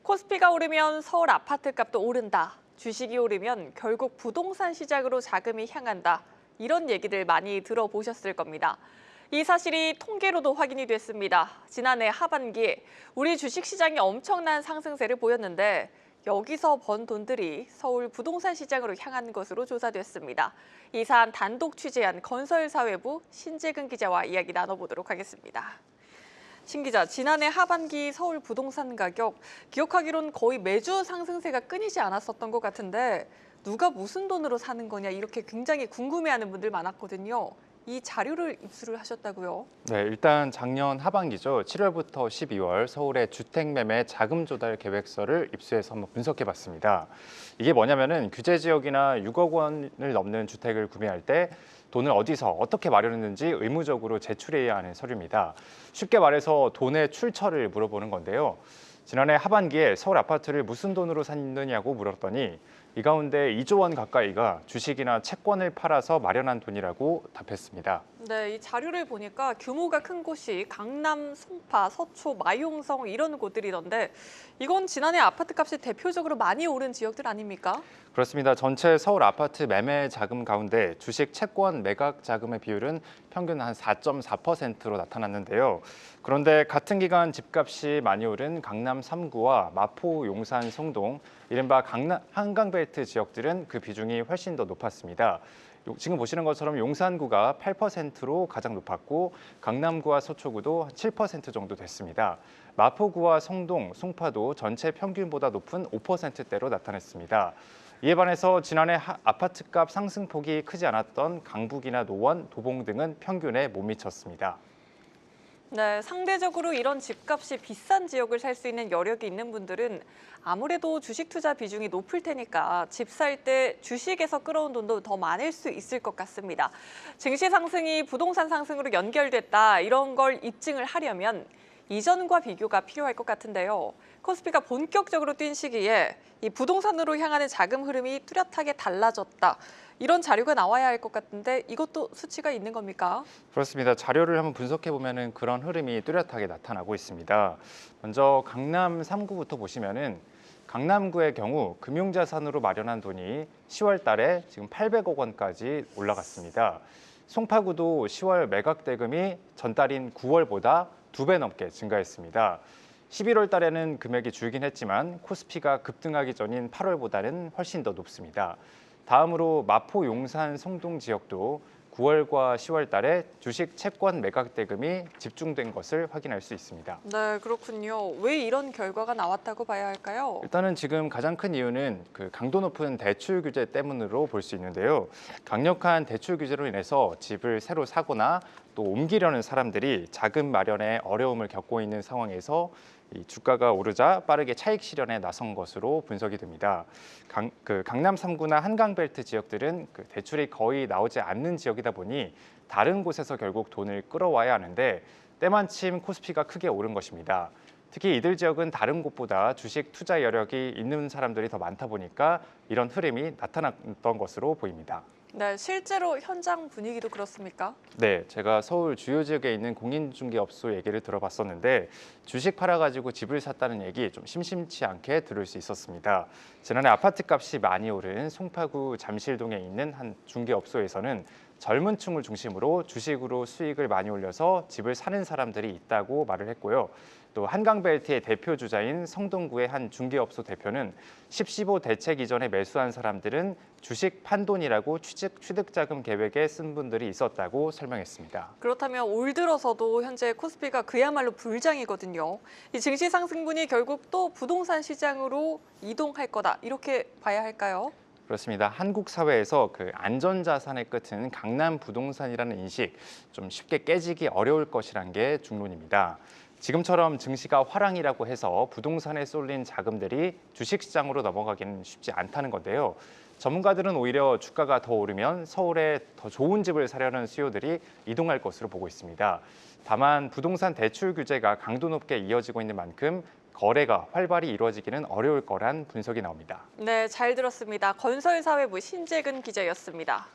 코스피가 오르면 서울 아파트값도 오른다. 주식이 오르면 결국 부동산 시장으로 자금이 향한다. 이런 얘기들 많이 들어보셨을 겁니다. 이 사실이 통계로도 확인이 됐습니다. 지난해 하반기에 우리 주식시장이 엄청난 상승세를 보였는데 여기서 번 돈들이 서울 부동산 시장으로 향한 것으로 조사됐습니다. 이 사안 단독 취재한 건설사회부 신재근 기자와 이야기 나눠보도록 하겠습니다. 신 기자, 지난해 하반기 서울 부동산 가격 기억하기론 거의 매주 상승세가 끊이지 않았었던 것 같은데 누가 무슨 돈으로 사는 거냐 이렇게 굉장히 궁금해하는 분들 많았거든요. 이 자료를 입수를 하셨다고요? 네, 일단 작년 하반기죠. 7월부터 12월 서울의 주택 매매 자금 조달 계획서를 입수해서 한번 분석해 봤습니다. 이게 뭐냐면은 규제 지역이나 6억 원을 넘는 주택을 구매할 때 돈을 어디서 어떻게 마련했는지 의무적으로 제출해야 하는 서류입니다. 쉽게 말해서 돈의 출처를 물어보는 건데요. 지난해 하반기에 서울 아파트를 무슨 돈으로 샀느냐고 물었더니 이 가운데 2조 원 가까이가 주식이나 채권을 팔아서 마련한 돈이라고 답했습니다. 네, 이 자료를 보니까 규모가 큰 곳이 강남, 송파, 서초, 마용성 이런 곳들이던데 이건 지난해 아파트값이 대표적으로 많이 오른 지역들 아닙니까? 그렇습니다. 전체 서울 아파트 매매 자금 가운데 주식 채권 매각 자금의 비율은 평균 한 4.4%로 나타났는데요. 그런데 같은 기간 집값이 많이 오른 강남 3구와 마포, 용산, 송동, 이른바 강남 한강벨트 지역들은 그 비중이 훨씬 더 높았습니다. 지금 보시는 것처럼 용산구가 8%로 가장 높았고 강남구와 서초구도 7% 정도 됐습니다. 마포구와 성동, 송파도 전체 평균보다 높은 5%대로 나타냈습니다. 이에 반해서 지난해 아파트값 상승폭이 크지 않았던 강북이나 노원, 도봉 등은 평균에 못 미쳤습니다. 네, 상대적으로 이런 집값이 비싼 지역을 살 수 있는 여력이 있는 분들은 아무래도 주식 투자 비중이 높을 테니까 집 살 때 주식에서 끌어온 돈도 더 많을 수 있을 것 같습니다. 증시 상승이 부동산 상승으로 연결됐다 이런 걸 입증을 하려면 이전과 비교가 필요할 것 같은데요. 코스피가 본격적으로 뛴 시기에 이 부동산으로 향하는 자금 흐름이 뚜렷하게 달라졌다. 이런 자료가 나와야 할 것 같은데 이것도 수치가 있는 겁니까? 그렇습니다. 자료를 한번 분석해 보면은 그런 흐름이 뚜렷하게 나타나고 있습니다. 먼저 강남 3구부터 보시면은 강남구의 경우 금융자산으로 마련한 돈이 10월 달에 지금 800억 원까지 올라갔습니다. 송파구도 10월 매각 대금이 전달인 9월보다 2배 넘게 증가했습니다. 11월 달에는 금액이 줄긴 했지만 코스피가 급등하기 전인 8월보다는 훨씬 더 높습니다. 다음으로 마포, 용산, 송동 지역도 9월과 10월 달에 주식 채권 매각 대금이 집중된 것을 확인할 수 있습니다. 네, 그렇군요. 왜 이런 결과가 나왔다고 봐야 할까요? 일단은 지금 가장 큰 이유는 그 강도 높은 대출 규제 때문으로 볼 수 있는데요. 강력한 대출 규제로 인해서 집을 새로 사거나 또 옮기려는 사람들이 자금 마련에 어려움을 겪고 있는 상황에서 이 주가가 오르자 빠르게 차익 실현에 나선 것으로 분석이 됩니다. 강남 3구나 한강벨트 지역들은 그 대출이 거의 나오지 않는 지역이다 보니 다른 곳에서 결국 돈을 끌어와야 하는데 때마침 코스피가 크게 오른 것입니다. 특히 이들 지역은 다른 곳보다 주식 투자 여력이 있는 사람들이 더 많다 보니까 이런 흐름이 나타났던 것으로 보입니다. 네, 실제로 현장 분위기도 그렇습니까? 네, 제가 서울 주요 지역에 있는 공인중개업소 얘기를 들어봤었는데 주식 팔아가지고 집을 샀다는 얘기 좀 심심치 않게 들을 수 있었습니다. 지난해 아파트값이 많이 오른 송파구 잠실동에 있는 한 중개업소에서는 젊은 층을 중심으로 주식으로 수익을 많이 올려서 집을 사는 사람들이 있다고 말을 했고요. 또 한강벨트의 대표 주자인 성동구의 한 중개업소 대표는 10.15 대책 이전에 매수한 사람들은 주식 판돈이라고 취득자금 계획에 쓴 분들이 있었다고 설명했습니다. 그렇다면 올 들어서도 현재 코스피가 그야말로 불장이거든요. 이 증시 상승분이 결국 또 부동산 시장으로 이동할 거다 이렇게 봐야 할까요? 그렇습니다. 한국 사회에서 그 안전자산의 끝은 강남 부동산이라는 인식 좀 쉽게 깨지기 어려울 것이란 게 중론입니다. 지금처럼 증시가 화랑이라고 해서 부동산에 쏠린 자금들이 주식시장으로 넘어가기는 쉽지 않다는 건데요. 전문가들은 오히려 주가가 더 오르면 서울에 더 좋은 집을 사려는 수요들이 이동할 것으로 보고 있습니다. 다만 부동산 대출 규제가 강도 높게 이어지고 있는 만큼 거래가 활발히 이루어지기는 어려울 거란 분석이 나옵니다. 네, 잘 들었습니다. 건설사회부 신재근 기자였습니다.